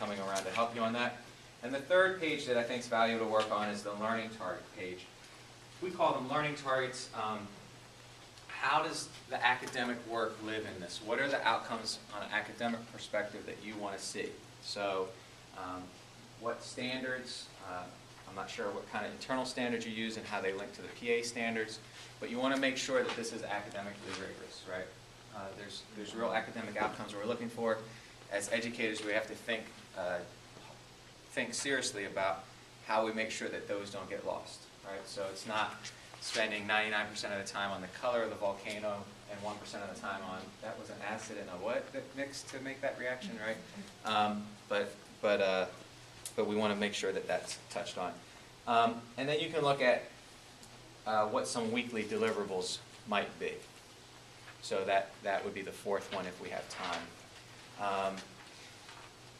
coming around to help you on that. And the third page that I think is valuable to work on is the learning target page. We call them learning targets. How does the academic work live in this? What are the outcomes on an academic perspective that you want to see? So what standards, I'm not sure what kind of internal standards you use and how they link to the PA standards, but you want to make sure that this is academically rigorous, right? There's real academic outcomes we're looking for. As educators, we have to think seriously about how we make sure that those don't get lost, right? So it's not spending 99% of the time on the color of the volcano and 1% of the time on that was an acid and a what that mixed to make that reaction, right? But we want to make sure that that's touched on. And then you can look at what some weekly deliverables might be. So that would be the fourth one if we have time.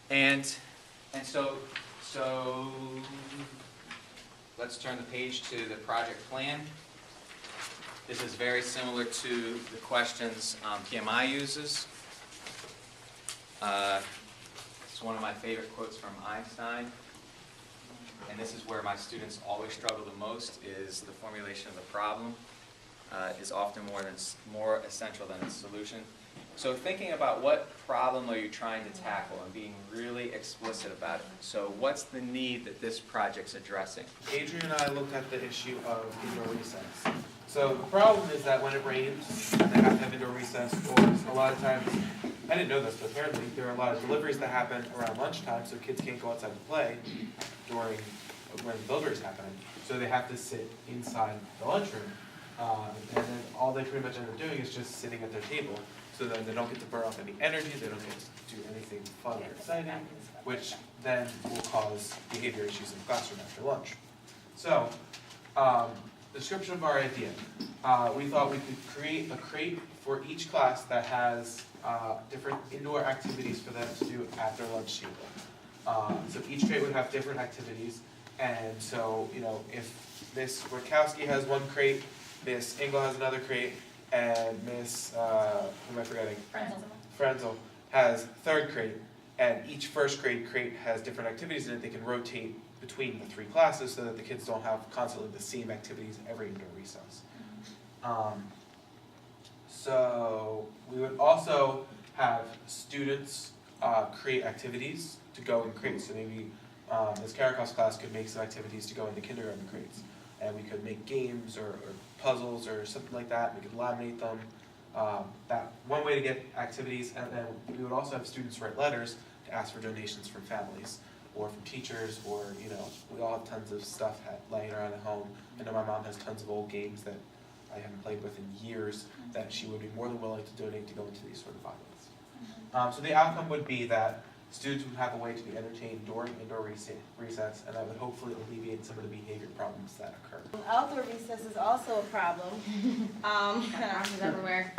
And so let's turn the page to the project plan. This is very similar to the questions PMI uses. It's one of my favorite quotes from Einstein. And this is where my students always struggle the most, is the formulation of the problem is often more essential than its solution. So thinking about what problem are you trying to tackle and being really explicit about it. So what's the need that this project's addressing? Adrian and I looked at the issue of indoor recess. So the problem is that when it rains and they have to have indoor recess, or a lot of times, I didn't know this, but apparently there are a lot of deliveries that happen around lunchtime, so kids can't go outside to play during when the delivery is happening. So they have to sit inside the lunchroom. And then all they pretty much end up doing is just sitting at their table. So then they don't get to burn off any energy, they don't get to do anything fun or exciting, which then will cause behavior issues in the classroom after lunch. So, description of our idea. We thought we could create a crate for each class that has different indoor activities for them to do at their lunch table. So each crate would have different activities, and so, you know, if Miss Rakowski has one crate, Miss Engel has another crate, and Miss, who am I forgetting? Frenzel has third crate, and each first grade crate has different activities in it. They can rotate between the three classes so that the kids don't have constantly the same activities every indoor recess. So we would also have students create activities to go in crates. So maybe Ms. Karakov's class could make some activities to go into kindergarten crates. And we could make games or puzzles or something like that. We could laminate them. That one way to get activities, and then we would also have students write letters to ask for donations from families or from teachers, or, you know, we all have tons of stuff laying around at home. I know my mom has tons of old games that I haven't played with in years that she would be more than willing to donate to go into these sort of items. So the outcome would be that students would have a way to be entertained during indoor recess, and that would hopefully alleviate some of the behavior problems that occur. Outdoor recess is also a problem. Problems everywhere.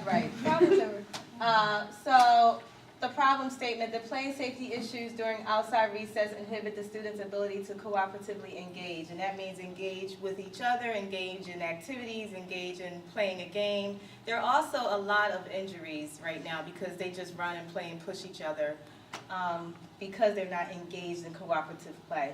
Right, problems everywhere. So the problem statement, the play and safety issues during outside recess inhibit the students' ability to cooperatively engage. And that means engage with each other, engage in activities, engage in playing a game. There are also a lot of injuries right now because they just run and play and push each other. Because they're not engaged in cooperative play.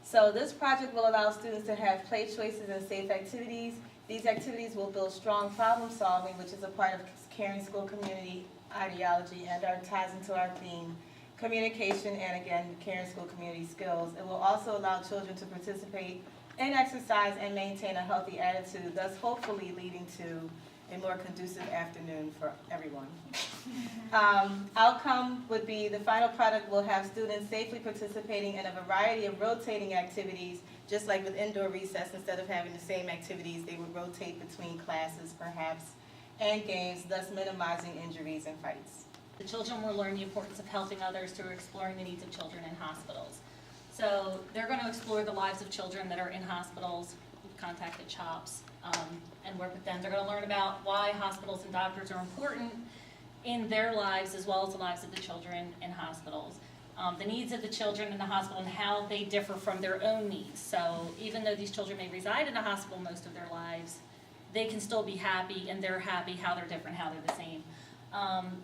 So this project will allow students to have play choices and safe activities. These activities will build strong problem solving, which is a part of caring school community ideology, and ties into our theme, communication, and again, caring school community skills. It will also allow children to participate in exercise and maintain a healthy attitude, thus hopefully leading to a more conducive afternoon for everyone. Outcome would be the final product will have students safely participating in a variety of rotating activities, just like with indoor recess. Instead of having the same activities, they would rotate between classes perhaps, and games, thus minimizing injuries and fights. The children will learn the importance of helping others through exploring the needs of children in hospitals. So they're going to explore the lives of children that are in hospitals. We've contacted CHOPS and work with them. They're going to learn about why hospitals and doctors are important in their lives as well as the lives of the children in hospitals. The needs of the children in the hospital and how they differ from their own needs. So even though these children may reside in a hospital most of their lives, they can still be happy, and they're happy how they're different, how they're the same.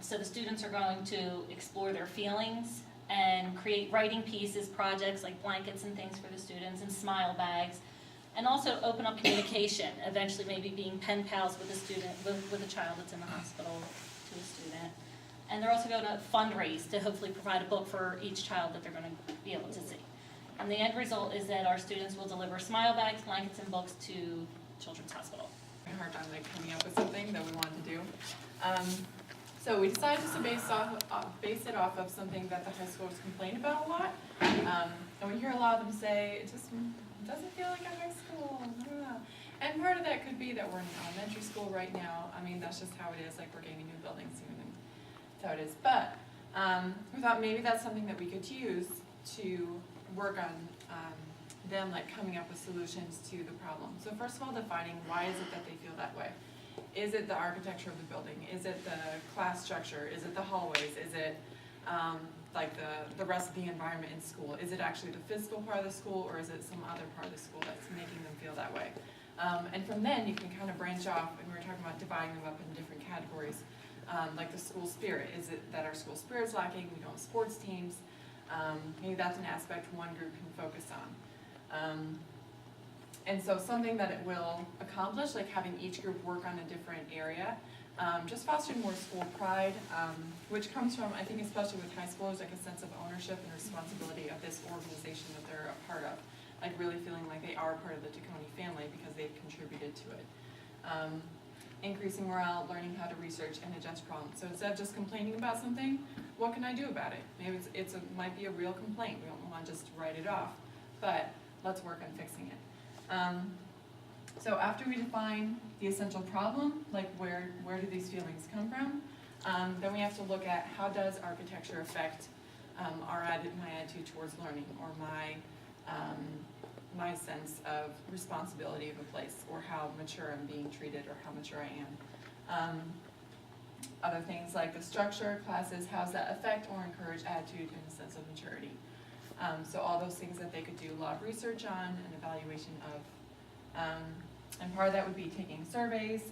So the students are going to explore their feelings and create writing pieces, projects like blankets and things for the students, and smile bags, and also open up communication, eventually maybe being pen pals with a student, with a child that's in the hospital to a student. And they're also going to fundraise to hopefully provide a book for each child that they're going to be able to see. And the end result is that our students will deliver smile bags, blankets, and books to Children's Hospital. A hard time like coming up with something that we wanted to do. So we decided just to base it off of something that the high schools complain about a lot. And we hear a lot of them say, it just doesn't feel like a high school. And part of that could be that we're in elementary school right now. I mean, that's just how it is, like we're getting a new building soon, and that's how it is. But we thought maybe that's something that we could use to work on them like coming up with solutions to the problem. So first of all, defining why is it that they feel that way. Is it the architecture of the building? Is it the class structure? Is it the hallways? Is it like the rest of the environment in school? Is it actually the physical part of the school, or is it some other part of the school that's making them feel that way? And from then you can kind of branch off, and we were talking about dividing them up into different categories. Like the school spirit. Is it that our school spirit's lacking? We don't have sports teams. Maybe that's an aspect one group can focus on. And so something that it will accomplish, like having each group work on a different area, just fostering more school pride, which comes from, I think especially with high schoolers, like a sense of ownership and responsibility of this organization that they're a part of, like really feeling like they are part of the Tacony family because they've contributed to it. Increasing morale, learning how to research and adjust problems. So instead of just complaining about something, what can I do about it? Maybe it might be a real complaint. We don't want to just write it off, but let's work on fixing it. So after we define the essential problem, like where do these feelings come from, then we have to look at how does architecture affect my attitude towards learning, or my sense of responsibility of a place, or how mature I'm being treated, or how mature I am. Other things like the structure, classes, how does that affect or encourage attitude and a sense of maturity? So all those things that they could do a lot of research on and evaluation of. And part of that would be taking surveys,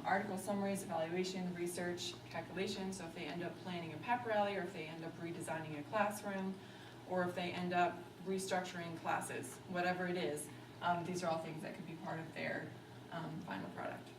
article summaries, evaluation, research, calculation. So if they end up planning a pep rally, or if they end up redesigning a classroom, or if they end up restructuring classes, whatever it is, these are all things that could be part of their final product.